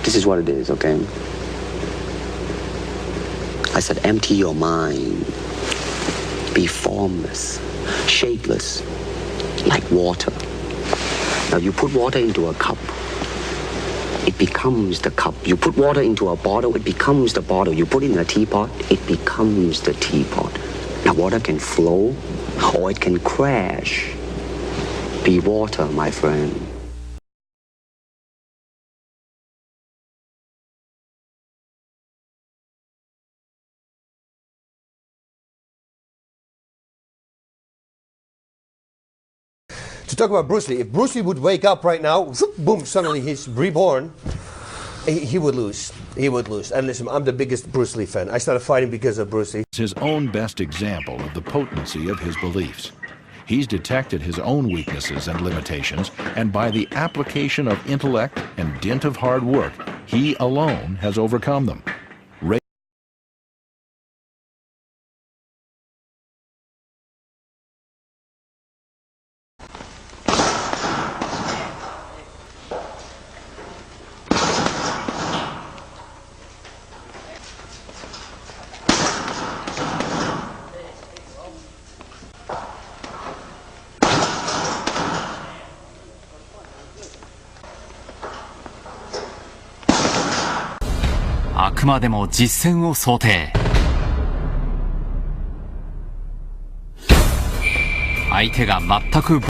This is what it is, okay? I said, empty your mind. Be formless, shapeless, like water. Now you put water into a cup, it becomes the cup. You put water into a bottle, it becomes the bottle. You put it in a teapot, it becomes the teapot. Now water can flow or it can crash. Be water, my friend. To talk about Bruce Lee, if Bruce Lee would wake up right now, whoop, boom, suddenly he's reborn, he would lose. He would lose. And listen, I'm the biggest Bruce Lee fan. I started fighting because of Bruce Lee. His own best example of the potency of his beliefs. He's detected his own weaknesses and limitations, and by the application of intellect and dint of hard work, he alone has overcome them.あくまでも実戦を想定。相手が全く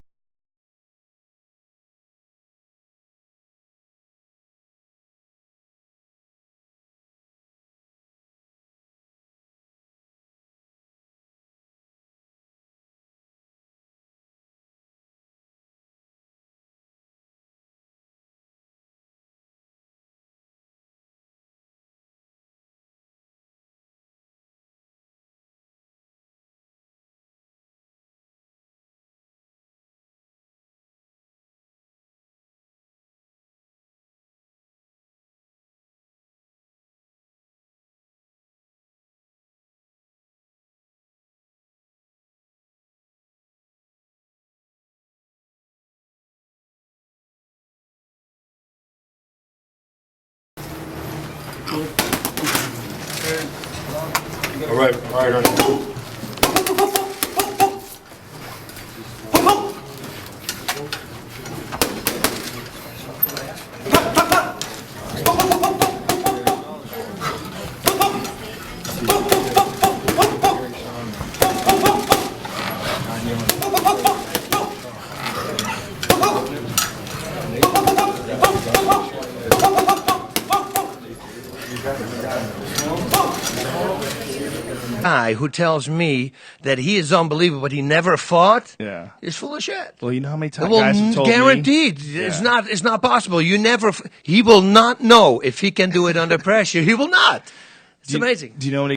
All right. Guy who tells me that he is unbelievable but he never fought is full of shit. Well, you know how many times guys have told guaranteed. me? It's not possible. He will not know if he can do it under pressure. He will not. It's amazing. Do you know any?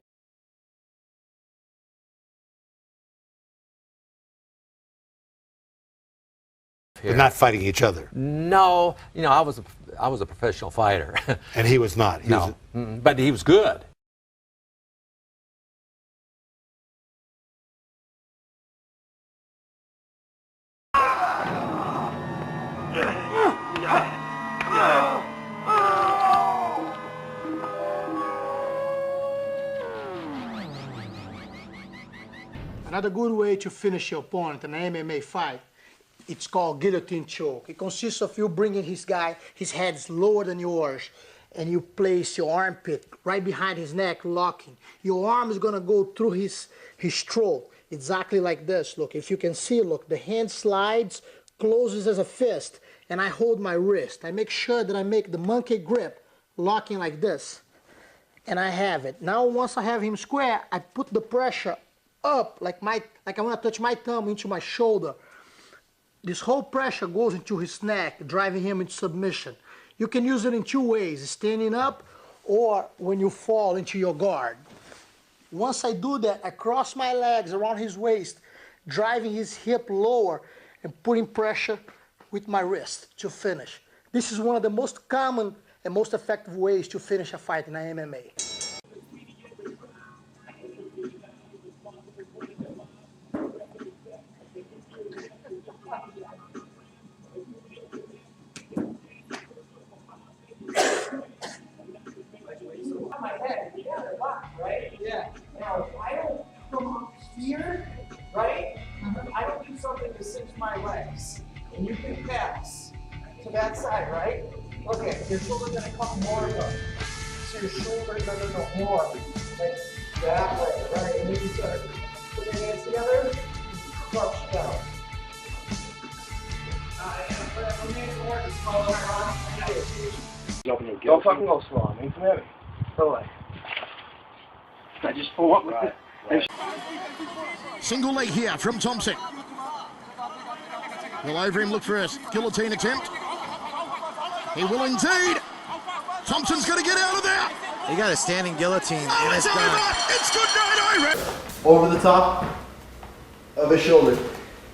They're not fighting each other. No, you know, I was a professional fighter. And he was not. But he was good. Another good way to finish your opponent in an MMA fight, it's called guillotine choke. It consists of you bringing his head's lower than yours, and you place your armpit right behind his neck, locking. Your arm is going to go through his throat, exactly like this. Look, if you can see, look, the hand slides, closes as a fist, and I hold my wrist. I make sure that I make the monkey grip, locking like this, and I have it. Now, once I have him square, I put the pressure up, like I want to touch my thumb into my shoulder. This whole pressure goes into his neck, driving him into submission. You can use it in two ways, standing up or when you fall into your guard. Once I do that, I cross my legs around his waist, driving his hip lower and putting pressure with my wrist to finish. This is one of the most common and most effective ways to finish a fight in MMA. block, right? Yeah. Now, if I don't come up here, right? I don't do something to cinch my legs. And you can pass to that side, right? Okay, your shoulder's gonna come more up. So your shoulders are gonna go more. Like that way, right? And then you start put your hands together, crouch down. Don't fucking go slow. I mean, come here. Go away. I just pull up with it. Single leg here from Thompson. Will over him look for a guillotine attempt. He will indeed. Thompson's going to get out of there. He got a standing guillotine. Oh, it's over. It's good night, Ira. Over the top of his shoulder.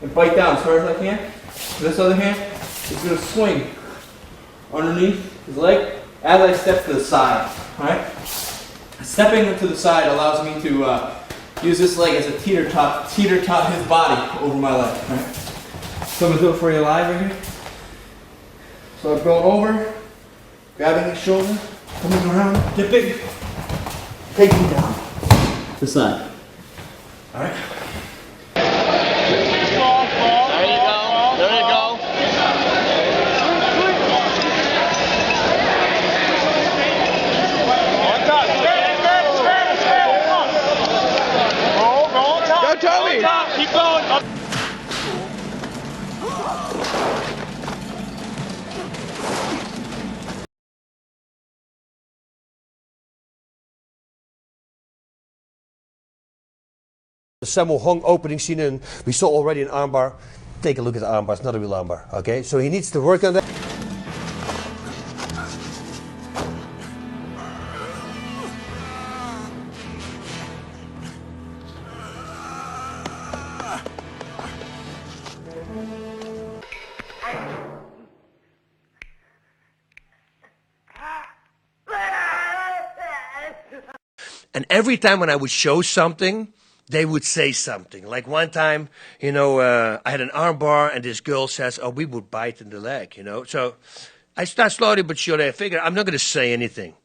And bite down as hard as I can. This other hand is going to swing underneath his leg as I step to the side. Alright? Stepping to the side allows me to use this leg as a teeter-tot his body over my leg. Right? So I'm going to do it for you live right here. So I'm going over, grabbing his shoulder, coming around, dipping, taking down to the side. Alright? Tommy! Keep going! The Sammo Hung opening scene, and we saw already an armbar. Take a look at the armbar. It's not a real armbar. Okay, so he needs to work on that. And every time when I would show something, they would say something. Like one time, you know, I had an arm bar and this girl says, oh, we would bite in the leg, you know. So I start slowly but surely. I figured I'm not going to say anything.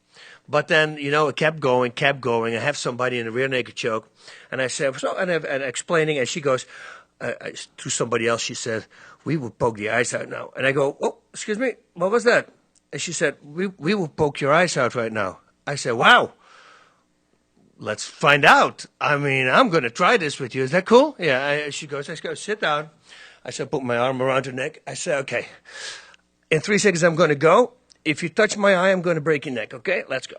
But then, you know, it kept going. I have somebody in a rear naked choke. And I said, so, and explaining, and she goes, to somebody else, she said, we will poke the eyes out now. And I go, oh, excuse me, what was that? And she said, we will poke your eyes out right now. I said, wow. Let's find out. I mean, I'm going to try this with you. Is that cool? Yeah. She goes, let's go, sit down. I said, put my arm around her neck. I said, okay. In 3 seconds, I'm going to go. If you touch my eye, I'm going to break your neck. Okay? Let's go.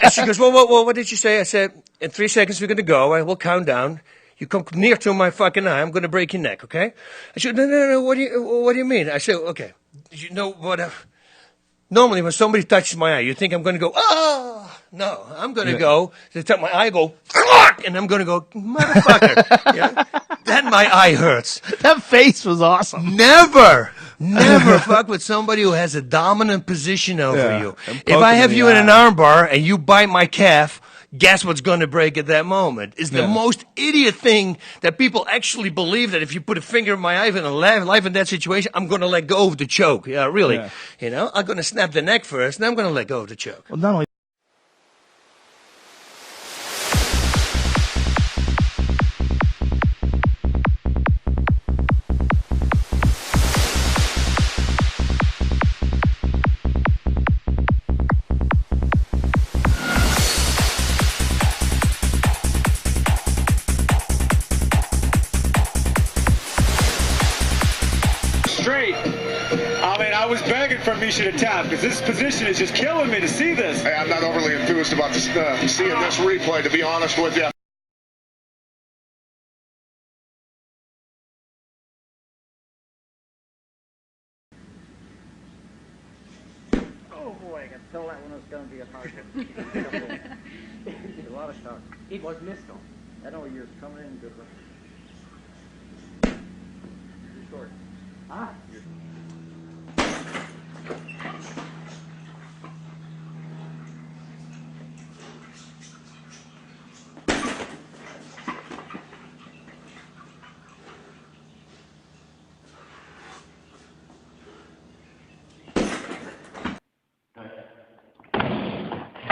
and she goes, well, what did you say? I said, in 3 seconds, we're going to go. I will count down. You come near to my fucking eye, I'm going to break your neck. Okay? I said, no. What do you mean? I said, okay. You know what? Normally, when somebody touches my eye, you think I'm going to go, oh, no, I'm going to go, they touch my eye, go, and I'm going to go, motherfucker. Yeah? Then my eye hurts. That face was awesome. Never fuck with somebody who has a dominant position over you. If I have you in an armbar and you bite my calf, guess what's going to break at that moment? It's the most idiot thing that people actually believe that if you put a finger in my eye in a life and death situation, I'm going to let go of the choke. Yeah, really. Yeah. You know, I'm going to snap the neck first, and I'm going to let go of the choke. Well, not only I was begging for Misha to tap because this position is just killing me to see this. Hey, I'm not overly enthused about seeing this replay, to be honest with you. Oh boy, I can tell that one was going to be a hard one. A lot of shots. It was missed on. I know you're coming in good. You're short. Ah.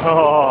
Oh.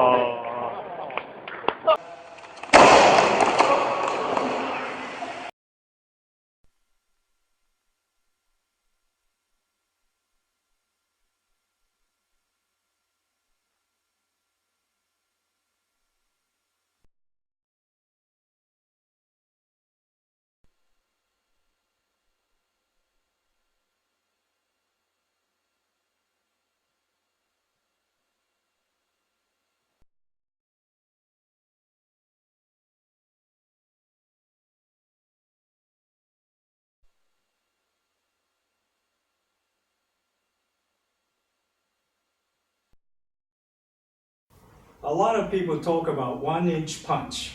A lot of people talk about 1-inch punch,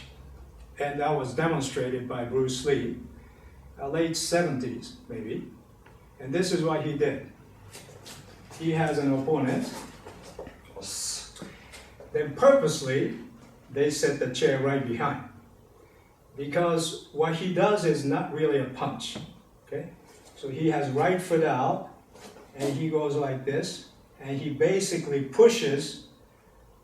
and that was demonstrated by Bruce Lee, late 70s maybe, and this is what he did. He has an opponent, then purposely they set the chair right behind, because what he does is not really a punch, okay? So he has right foot out, and he goes like this, and he basically pushes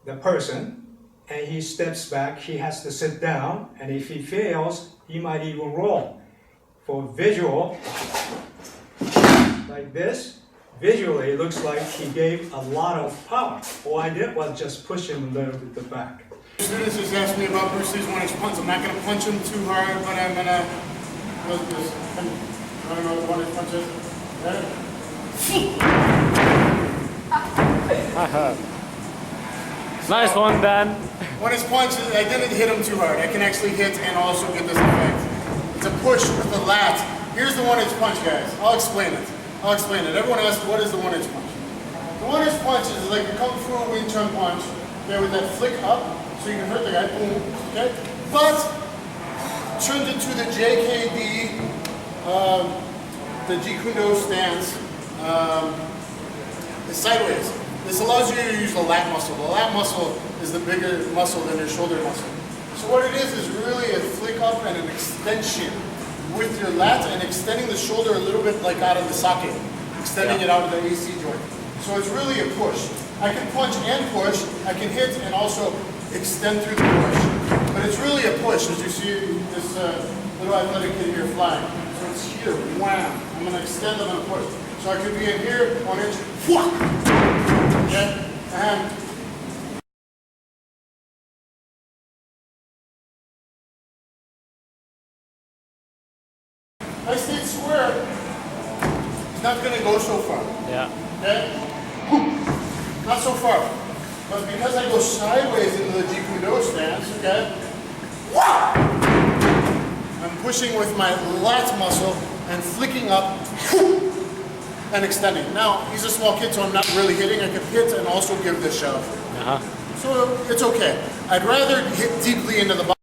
the person, and he steps back, he has to sit down, and if he fails, he might even roll. For visual, like this, visually it looks like he gave a lot of power. All I did was just push him a little bit back. Students just asked me about Bruce Lee's 1-inch punch. I'm not going to punch him too hard, but I'm going to... I don't know what the 1-inch punch is. Nice one, Dan. 1-inch punch, I didn't hit him too hard. I can actually hit and also get this effect. It's a push with the lat. Here's the 1-inch punch, guys. I'll explain it. Everyone asks, what is the 1-inch punch? The 1-inch punch is like a Kung Fu Wing Chun punch, okay, with that flick up, so you can hurt the guy, boom, okay? But, turns into the JKD, the Jeet Kune Do stance, is sideways. This allows you to use the lat muscle. The lat muscle is the bigger muscle than your shoulder muscle. So what it is really a flick up and an extension with your lats and extending the shoulder a little bit like out of the socket, extending it out of the AC joint. So it's really a push. I can punch and push, I can hit and also extend through the push. But it's really a push, as you see this little athletic kid here flying. So it's here, wham, I'm gonna extend, I'm gonna push. So I could be in here, 1 inch, whoosh, okay, and if I stayed square, it's not going to go so far. Yeah. Okay? Not so far. But because I go sideways into the Jeet Kune Do stance, okay? I'm pushing with my lat muscle and flicking up and extending. Now, he's a small kid, so I'm not really hitting. I can hit and also give this shove. So it's okay. I'd rather hit deeply into the body.